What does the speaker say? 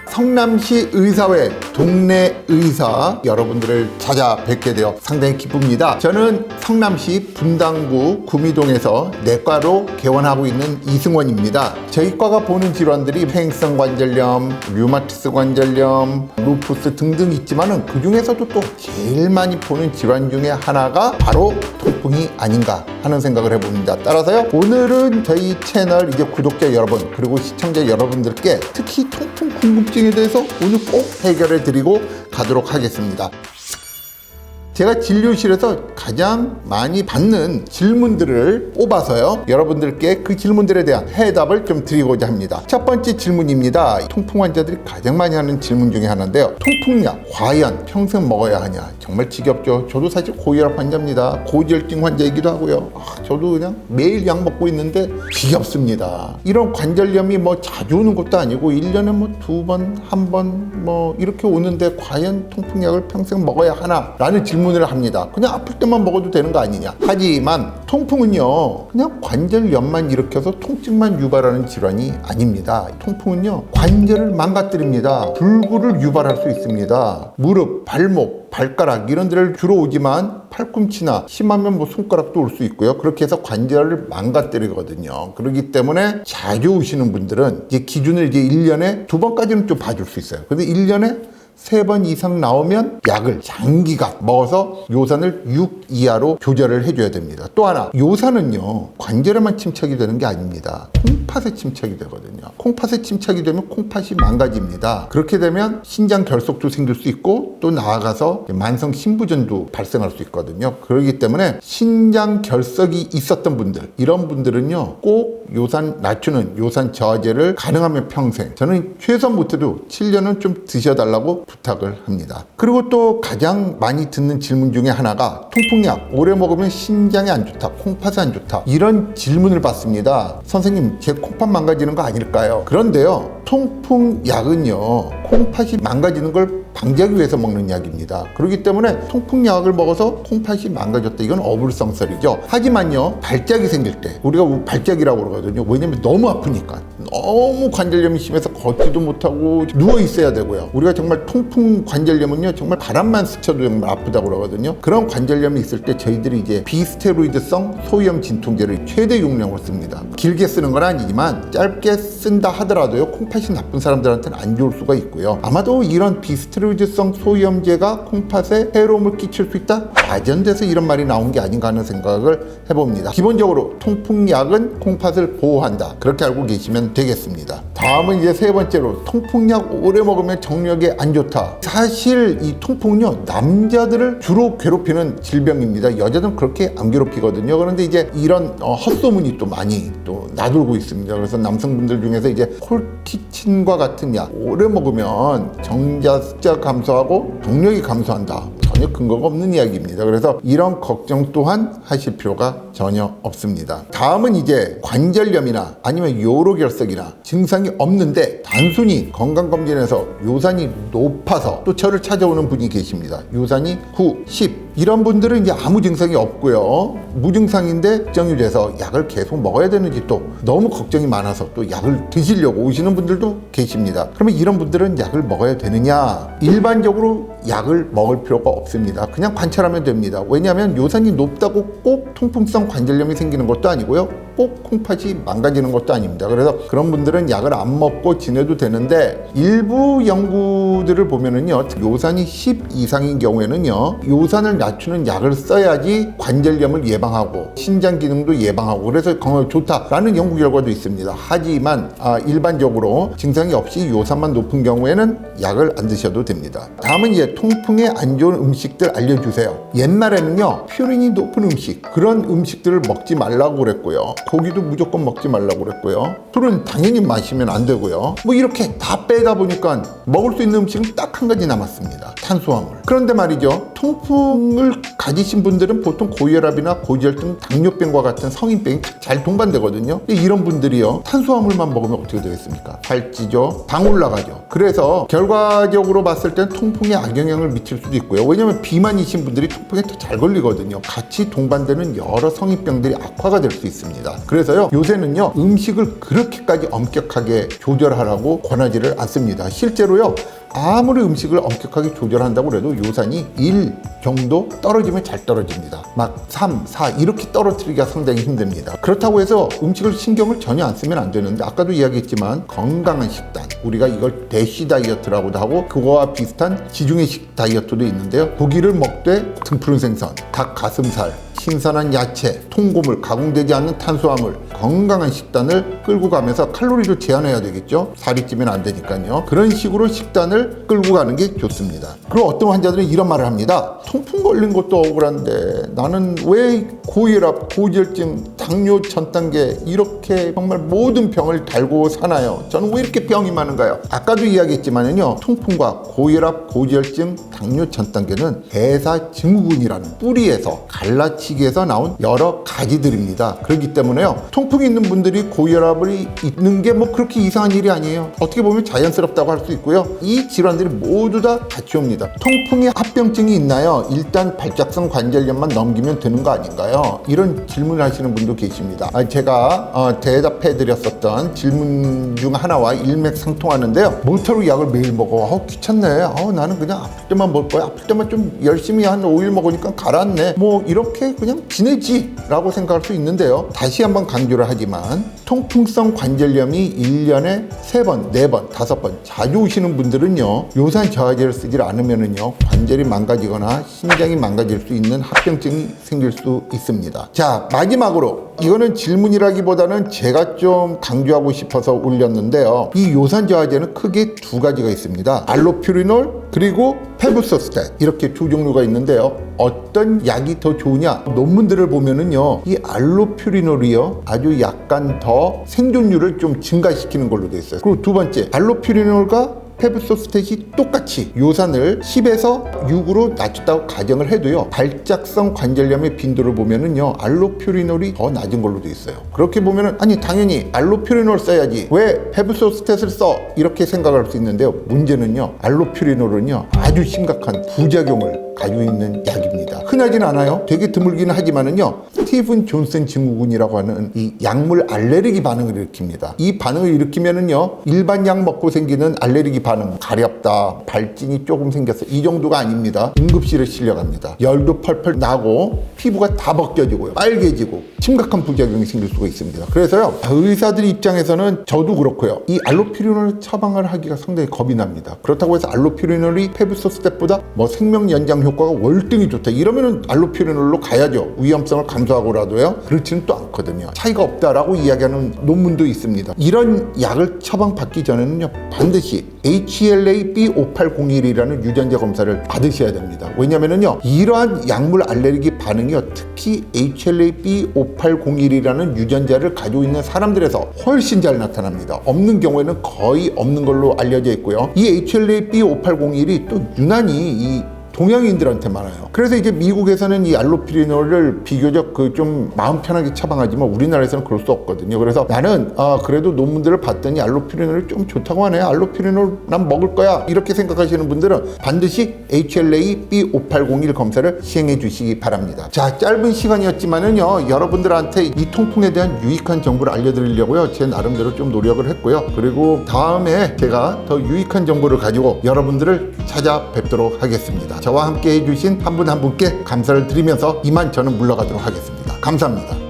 성남시 의사회 동네 의사 여러분들을 찾아뵙게 되어 상당히 기쁩니다. 저는 성남시 분당구 구미동에서 내과로 개원하고 있는 이승원입니다. 저희 과가 보는 질환들이 폐행성 관절염, 류마티스 관절염, 루푸스 등등 있지만은 그 중에서도 또 제일 많이 보는 질환 중에 하나가 바로 통풍이 아닌가 하는 생각을 해봅니다. 따라서요, 오늘은 저희 채널 이제 구독자 여러분 그리고 시청자 여러분들께 특히 통풍 궁금증에 대해서 오늘 꼭 해결해 드리고 가도록 하겠습니다. 제가 진료실에서 가장 많이 받는 질문들을 뽑아서요, 여러분들께 그 질문들에 대한 해답을 좀 드리고자 합니다. 첫 번째 질문입니다. 통풍 환자들이 가장 많이 하는 질문 중에 하나인데요. 통풍약 과연 평생 먹어야 하냐? 정말 지겹죠. 저도 사실 고혈압 환자입니다. 고지혈증 환자이기도 하고요. 저도 그냥 매일 약 먹고 있는데 지겹습니다. 이런 관절염이 뭐 자주 오는 것도 아니고 1년에 뭐 2번, 1번 뭐 이렇게 오는데 과연 통풍약을 평생 먹어야 하나? 라는 질문을 합니다. 그냥 아플 때만 먹어도 되는 거 아니냐? 하지만 통풍은요, 그냥 관절염만 일으켜서 통증만 유발하는 질환이 아닙니다. 통풍은요, 관절을 망가뜨립니다. 불구를 유발할 수 있습니다. 무릎, 발목, 발가락 이런 데를 주로 오지만 팔꿈치나 심하면 뭐 손가락도 올 수 있고요. 그렇게 해서 관절을 망가뜨리거든요. 그렇기 때문에 자주 오시는 분들은 이제 기준을 이제 1년에 2번까지는 좀 봐줄 수 있어요. 근데 1년에 3번 이상 나오면 약을 장기간 먹어서 요산을 6 이하로 조절을 해줘야 됩니다. 또 하나, 요산은요 관절에만 침착이 되는 게 아닙니다. 콩팥에 침착이 되거든요. 콩팥에 침착이 되면 콩팥이 망가집니다. 그렇게 되면 신장 결석도 생길 수 있고 또 나아가서 만성 신부전도 발생할 수 있거든요. 그렇기 때문에 신장 결석이 있었던 분들, 이런 분들은요 꼭 요산 낮추는 요산 저하제를 가능하면 평생, 저는 최소 못해도 7년은 좀 드셔달라고 부탁을 합니다. 그리고 또 가장 많이 듣는 질문 중에 하나가 통풍약 오래 먹으면 신장에 안 좋다, 콩팥에 안 좋다, 이런 질문을 받습니다. 선생님, 제 콩팥 망가지는 거 아닐까요? 그런데요, 통풍약은요 콩팥이 망가지는 걸 방지하기 위해서 먹는 약입니다. 그렇기 때문에 통풍약을 먹어서 콩팥이 망가졌다, 이건 어불성설이죠. 하지만요, 발작이 생길 때, 우리가 발작이라고 그러거든요. 왜냐면 너무 아프니까, 너무 관절염이 심해서 걷지도 못하고 누워 있어야 되고요. 우리가 정말 통풍 관절염은요 정말 바람만 스쳐도 정말 아프다고 그러거든요. 그런 관절염이 있을 때 저희들이 이제 비스테로이드성 소염 진통제를 최대 용량으로 씁니다. 길게 쓰는 건 아니지만 짧게 쓴다 하더라도요 콩팥이 나쁜 사람들한테는 안 좋을 수가 있고요. 아마도 이런 비스테로이드성 소염제가 콩팥에 해로움을 끼칠 수 있다? 과전돼서 이런 말이 나온 게 아닌가 하는 생각을 해봅니다. 기본적으로 통풍약은 콩팥을 보호한다, 그렇게 알고 계시면 되겠습니다. 다음은 이제 세 번째로, 통풍약 오래 먹으면 정력에 안 좋다. 사실 이 통풍은요 남자들을 주로 괴롭히는 질병입니다. 여자들은 그렇게 안 괴롭히거든요. 그런데 이제 이런 헛소문이 또 많이 또 나돌고 있습니다. 그래서 남성분들 중에서 이제 콜티친과 같은 약 오래 먹으면 정자 숫자 감소하고 동력이 감소한다, 전혀 근거가 없는 이야기입니다. 그래서 이런 걱정 또한 하실 필요가 전혀 없습니다. 다음은 이제 관절염이나 아니면 요로결석이나 증상이 없는데 단순히 건강검진에서 요산이 높아서 또 저를 찾아오는 분이 계십니다. 요산이 9, 10 이런 분들은 이제 아무 증상이 없고요, 무증상인데 걱정이 돼서 약을 계속 먹어야 되는지 또 너무 걱정이 많아서 또 약을 드시려고 오시는 분들도 계십니다. 그러면 이런 분들은 약을 먹어야 되느냐? 일반적으로 약을 먹을 필요가 없습니다. 그냥 관찰하면 됩니다. 왜냐하면 요산이 높다고 꼭 통풍성 관절염이 생기는 것도 아니고요, 꼭 콩팥이 망가지는 것도 아닙니다. 그래서 그런 분들은 약을 안 먹고 지내도 되는데, 일부 연구들을 보면은요 요산이 10 이상인 경우에는요 요산을 낮추는 약을 써야지 관절염을 예방하고 신장 기능도 예방하고 그래서 건강에 좋다라는 연구 결과도 있습니다. 하지만 일반적으로 증상이 없이 요산만 높은 경우에는 약을 안 드셔도 됩니다. 다음은 이제 통풍에 안 좋은 음식들 알려주세요. 옛날에는요 퓨린이 높은 음식, 그런 음식들을 먹지 말라고 그랬고요, 고기도 무조건 먹지 말라고 그랬고요, 술은 당연히 마시면 안 되고요, 뭐 이렇게 다 빼다 보니까 먹을 수 있는 음식은 딱 한 가지 남았습니다. 탄수화물. 그런데 말이죠, 통풍을 가지신 분들은 보통 고혈압이나 고지혈증, 당뇨병과 같은 성인병이 잘 동반되거든요. 이런 분들이요 탄수화물만 먹으면 어떻게 되겠습니까? 살찌죠, 당 올라가죠. 그래서 결과적으로 봤을 땐 통풍에 악영향을 부영향을 미칠 수도 있고요. 왜냐하면 비만이신 분들이 통풍에 더 잘 걸리거든요. 같이 동반되는 여러 성인병들이 악화가 될 수 있습니다. 그래서요, 요새는요, 음식을 그렇게까지 엄격하게 조절하라고 권하지를 않습니다. 실제로요, 아무리 음식을 엄격하게 조절한다고 해도 요산이 1 정도 떨어지면 잘 떨어집니다. 막 3, 4 이렇게 떨어뜨리기가 상당히 힘듭니다. 그렇다고 해서 음식을 신경을 전혀 안 쓰면 안 되는데, 아까도 이야기했지만 건강한 식단, 우리가 이걸 대시 다이어트라고도 하고 그거와 비슷한 지중해식 다이어트도 있는데요. 고기를 먹되 등푸른 생선, 닭 가슴살, 신선한 야채, 통곡물, 가공되지 않는 탄수화물, 건강한 식단을 끌고 가면서 칼로리도 제한해야 되겠죠. 살이 찌면 안 되니까요. 그런 식으로 식단을 끌고 가는 게 좋습니다. 그리고 어떤 환자들은 이런 말을 합니다. 통풍 걸린 것도 억울한데 나는 왜 고혈압, 고지혈증, 당뇨 전 단계 이렇게 정말 모든 병을 달고 사나요? 저는 왜 이렇게 병이 많은가요? 아까도 이야기했지만요, 통풍과 고혈압, 고지혈증, 당뇨 전 단계는 대사증후군이라는 뿌리에서 갈라치기에서 나온 여러 가지들입니다. 그렇기 때문에요, 통풍이 있는 분들이 고혈압이 있는 게 뭐 그렇게 이상한 일이 아니에요. 어떻게 보면 자연스럽다고 할 수 있고요. 이 질환들이 모두 다 같이 옵니다. 통풍에 합병증이 있나요? 일단 발작성 관절염만 넘기면 되는 거 아닌가요? 이런 질문을 하시는 분도 계십니다. 제가 대답해 드렸었던 질문 중 하나와 일맥상통하는데요. 몬타루 약을 매일 먹어. 귀찮네. 나는 그냥 아플 때만 먹을 거야. 아플 때만 좀 열심히 한 5일 먹으니까 가라앉네. 뭐 이렇게 그냥 지내지 라고 생각할 수 있는데요. 다시 한번 강조를 하지만 통풍성 관절염이 1년에 3번, 4번, 5번 자주 오시는 분들은요, 요산 저하제를 쓰지 않으면은요, 관절이 망가지거나 신장이 망가질 수 있는 합병증이 생길 수 있습니다. 자, 마지막으로 이거는 질문이라기보다는 제가 좀 강조하고 싶어서 올렸는데요. 이 요산 저하제는 크게 두 가지가 있습니다. 알로퓨리놀 그리고 페부소스탄, 이렇게 두 종류가 있는데요. 어떤 약이 더 좋으냐? 논문들을 보면은요, 이 알로퓨리놀이요, 아주 약간 더 생존율을 좀 증가시키는 걸로 돼 있어요. 그리고 두 번째, 알로퓨리놀과 페부소스탯이 똑같이 요산을 10에서 6으로 낮췄다고 가정을 해도요, 발작성 관절염의 빈도를 보면은요, 알로퓨리놀이 더 낮은 걸로 돼 있어요. 그렇게 보면은 아니 당연히 알로퓨리놀 써야지 왜 페부소스탯을 써? 이렇게 생각할 수 있는데요. 문제는요, 알로퓨리놀은요, 아주 심각한 부작용을 가지고 있는 약입니다. 흔하진 않아요. 되게 드물긴 하지만은요, 스티븐 존슨 증후군이라고 하는 이 약물 알레르기 반응을 일으킵니다. 이 반응을 일으키면은요, 일반 약 먹고 생기는 알레르기 반응, 가렵다, 발진이 조금 생겼어, 이 정도가 아닙니다. 응급실에 실려갑니다. 열도 펄펄 나고 피부가 다 벗겨지고요, 빨개지고 심각한 부작용이 생길 수가 있습니다. 그래서요, 의사들 입장에서는 저도 그렇고요, 이 알로퓨리놀 처방을 하기가 상당히 겁이 납니다. 그렇다고 해서 알로퓨리놀이 페부소스탯보다 뭐 생명 연장 효과가 월등히 좋다 이러면은 알로퓨리놀로 가야죠. 위험성을 감수하고라도요. 그렇지는 또 않거든요. 차이가 없다라고 이야기하는 논문도 있습니다. 이런 약을 처방받기 전에는요, 반드시 HLA-B5801이라는 유전자 검사를 받으셔야 됩니다. 왜냐면은요, 이러한 약물 알레르기 반응이요, 특히 HLA-B5801이라는 유전자를 가지고 있는 사람들에서 훨씬 잘 나타납니다. 없는 경우에는 거의 없는 걸로 알려져 있고요. 이 HLA-B5801이 또 유난히 이 동양인들한테 많아요. 그래서 이제 미국에서는 이 알로퓨리놀을 비교적 좀 마음 편하게 처방하지만 우리나라에서는 그럴 수 없거든요. 그래서 나는 그래도 논문들을 봤더니 알로퓨리놀이 좀 좋다고 하네. 알로퓨리놀 난 먹을 거야. 이렇게 생각하시는 분들은 반드시 HLA-B5801 검사를 시행해 주시기 바랍니다. 자, 짧은 시간이었지만은요, 여러분들한테 이 통풍에 대한 유익한 정보를 알려드리려고요, 제 나름대로 좀 노력을 했고요. 그리고 다음에 제가 더 유익한 정보를 가지고 여러분들을 찾아뵙도록 하겠습니다. 저와 함께 해주신 한 분 한 분께 감사를 드리면서 이만 저는 물러가도록 하겠습니다. 감사합니다.